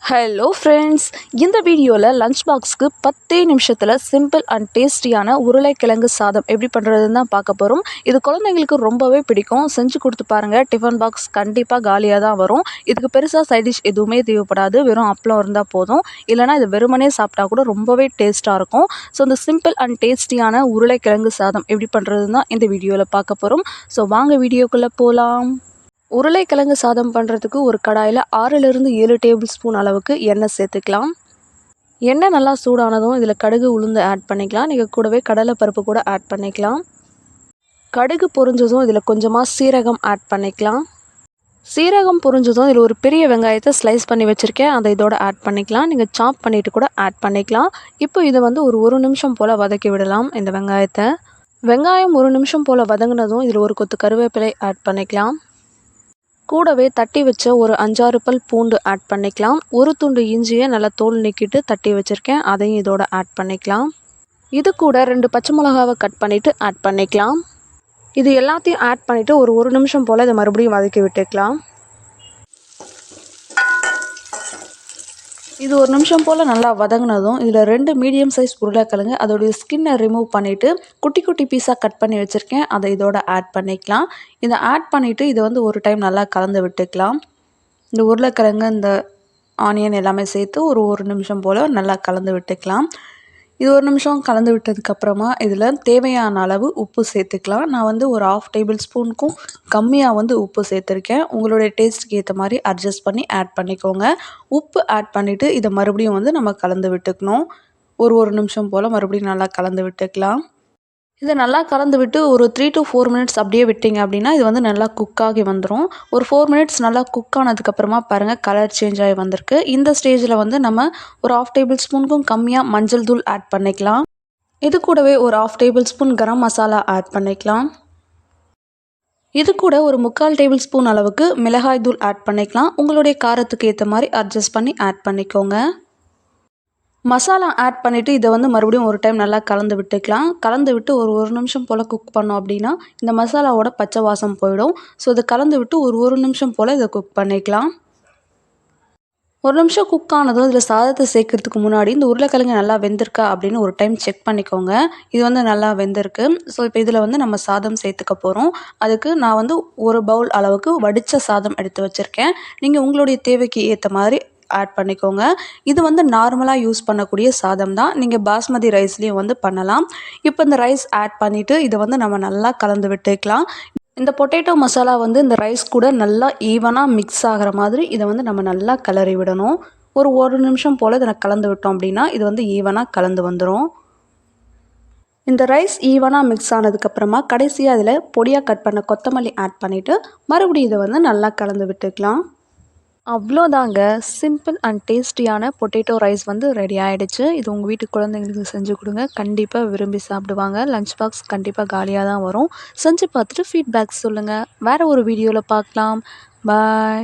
Hello friends, இந்த வீடியோவில் lunch பாக்ஸ்க்கு 10 நிமிஷத்தில் சிம்பிள் அண்ட் டேஸ்டியான உருளைக்கிழங்கு சாதம் எப்படி பண்ணுறதுன்னு தான் பார்க்க போகிறோம். இது குழந்தைங்களுக்கு ரொம்பவே பிடிக்கும். செஞ்சு கொடுத்து பாருங்கள். டிஃபன் பாக்ஸ் கண்டிப்பாக காலியாக தான் வரும். இதுக்கு பெருசாக சைட் டிஷ் எதுவுமே தேவைப்படாது. வெறும் அப்பளம் இருந்தால் போதும். இல்லைனா இது வெறுமனே சாப்பிட்டா கூட ரொம்பவே டேஸ்ட்டாக இருக்கும். ஸோ இந்த சிம்பிள் அண்ட் டேஸ்டியான உருளைக்கிழங்கு சாதம் எப்படி பண்ணுறதுன்னு தான் இந்த வீடியோவில் பார்க்க போகிறோம். ஸோ வாங்க வீடியோக்குள்ளே போகலாம். உருளைக்கிழங்கு சாதம் பண்ணுறதுக்கு ஒரு கடாயில் 6லிருந்து 7 டேபிள் ஸ்பூன் அளவுக்கு எண்ணெய் சேர்த்துக்கலாம். எண்ணெய் நல்லா சூடானதும் இதில் கடுகு உளுந்து ஆட் பண்ணிக்கலாம். நீங்கள் கூடவே கடலைப்பருப்பு கூட ஆட் பண்ணிக்கலாம். கடுகு பொரிஞ்சதும் இதில் கொஞ்சமாக சீரகம் ஆட் பண்ணிக்கலாம். சீரகம் பொரிஞ்சதும் இதில் ஒரு பெரிய வெங்காயத்தை ஸ்லைஸ் பண்ணி வச்சுருக்கேன், அதை இதோட ஆட் பண்ணிக்கலாம். நீங்கள் சாப் பண்ணிவிட்டு கூட ஆட் பண்ணிக்கலாம். இப்போ இதை ஒரு நிமிஷம் போல் வதக்கி விடலாம். இந்த வெங்காயம் 1 நிமிஷம் போல் வதங்கினதும் இதில் ஒரு கொத்து கருவேப்பிலை ஆட் பண்ணிக்கலாம். கூடவே தட்டி வச்ச ஒரு 5-6 பல் பூண்டு ஆட் பண்ணிக்கலாம். ஒரு துண்டு இஞ்சியை நல்லா தோல் நீக்கிட்டு தட்டி வச்சுருக்கேன், அதையும் இதோட ஆட் பண்ணிக்கலாம். இது கூட 2 பச்சை மிளகாவை கட் பண்ணிவிட்டு ஆட் பண்ணிக்கலாம். இது எல்லாத்தையும் ஆட் பண்ணிவிட்டு ஒரு நிமிஷம் போல் இதை மறுபடியும் வதக்கி விட்டுக்கலாம். இது 1 நிமிஷம் போல் நல்லா வதங்கினதும் இதில் 2 மீடியம் சைஸ் உருளைக்கிழங்கு அதோடைய ஸ்கின்னை ரிமூவ் பண்ணிவிட்டு குட்டி குட்டி பீஸாக கட் பண்ணி வச்சுருக்கேன், அதை இதோட ஆட் பண்ணிக்கலாம். இதை ஆட் பண்ணிவிட்டு இதை ஒரு டைம் நல்லா கலந்து விட்டுக்கலாம். இந்த உருளைக்கிழங்கு இந்த ஆனியன் எல்லாமே சேர்த்து ஒரு நிமிஷம் போல் நல்லா கலந்து விட்டுக்கலாம். இது 1 நிமிஷம் கலந்து விட்டதுக்கப்புறமா இதில் தேவையான அளவு உப்பு சேர்த்துக்கலாம். நான் ஒரு 1/2 டேபிள் ஸ்பூனுக்கும் கம்மியாக உப்பு சேர்த்துருக்கேன். உங்களுடைய டேஸ்ட்டுக்கு ஏற்ற மாதிரி அட்ஜஸ்ட் பண்ணி ஆட் பண்ணிக்கோங்க. உப்பு ஆட் பண்ணிவிட்டு இதை மறுபடியும் நம்ம கலந்து விட்டுக்கணும். ஒரு நிமிஷம் போல் மறுபடியும் நல்லா கலந்து விட்டுக்கலாம். இதை நல்லா கலந்து விட்டு ஒரு 3 to 4 மினிட்ஸ் அப்படியே விட்டிங்க அப்படின்னா இது நல்லா குக்காகி வந்துடும். ஒரு 4 மினிட்ஸ் நல்லா குக் ஆனதுக்கப்புறமா பாருங்கள், கலர் சேஞ்ச் ஆகி வந்திருக்கு. இந்த ஸ்டேஜில் நம்ம ஒரு 1/2 டேபிள் ஸ்பூனுக்கும் கம்மியாக மஞ்சள் தூள் ஆட் பண்ணிக்கலாம். இது கூடவே ஒரு 1/2 table spoon garam masala add பண்ணிக்கலாம். இது கூட ஒரு 3/4 டேபிள் ஸ்பூன் அளவுக்கு மிளகாய் தூள் ஆட் பண்ணிக்கலாம். உங்களுடைய காரத்துக்கு ஏற்ற மாதிரி அட்ஜஸ்ட் பண்ணி ஆட் பண்ணிக்கோங்க. மசாலா ஆட் பண்ணிவிட்டு இதை மறுபடியும் ஒரு டைம் நல்லா கலந்து விட்டுக்கலாம். கலந்து விட்டு ஒரு நிமிஷம் போல் குக் பண்ணோம் அப்படின்னா இந்த மசாலாவோட பச்சை வாசம் போயிடும். ஸோ இதை கலந்து விட்டு ஒரு நிமிஷம் போல் இதை குக் பண்ணிக்கலாம். 1 நிமிஷம் குக் ஆனதும் இதில் சாதத்தை சேர்க்கறதுக்கு முன்னாடி இந்த உருளைக்கிழங்கு நல்லா வெந்திருக்கா அப்படின்னு ஒரு டைம் செக் பண்ணிக்கோங்க. இது நல்லா வெந்திருக்கு. ஸோ இப்போ இதில் நம்ம சாதம் சேர்த்துக்க போகிறோம். அதுக்கு நான் ஒரு பவுல் அளவுக்கு வடித்த சாதம் எடுத்து வச்சுருக்கேன். நீங்கள் உங்களுடைய தேவைக்கு ஏற்ற மாதிரி ஆட் பண்ணிக்கோங்க. இது நார்மலாக யூஸ் பண்ணக்கூடிய சாதம் தான். நீங்கள் பாஸ்மதி ரைஸ்லேயும் பண்ணலாம். இப்போ இந்த ரைஸ் ஆட் பண்ணிவிட்டு இதை நம்ம நல்லா கலந்து விட்டுக்கலாம். இந்த பொட்டேட்டோ மசாலா இந்த ரைஸ் கூட நல்லா ஈவனாக மிக்ஸ் ஆகிற மாதிரி இதை நம்ம நல்லா கிளறி விடணும். ஒரு நிமிஷம் போல் இதை கலந்து விட்டோம் அப்படின்னா இது ஈவனாக கலந்து வந்துடும். இந்த ரைஸ் ஈவனாக மிக்ஸ் ஆனதுக்கப்புறமா கடைசியாக அதில் பொடியாக கட் பண்ண கொத்தமல்லி ஆட் பண்ணிவிட்டு மறுபடியும் இதை நல்லா கலந்து விட்டுக்கலாம். அவ்வளோதாங்க, சிம்பிள் அண்ட் டேஸ்டியான பொட்டேட்டோ ரைஸ் ரெடி ஆகிடுச்சு. இது உங்கள் வீட்டு குழந்தைங்களுக்கு செஞ்சு கொடுங்க, கண்டிப்பாக விரும்பி சாப்பிடுவாங்க. லஞ்ச் பாக்ஸ் கண்டிப்பாக காலியாக தான் வரும். செஞ்சு பார்த்துட்டு ஃபீட்பேக் சொல்லுங்கள். வேறு ஒரு வீடியோவில் பார்க்கலாம். பாய்.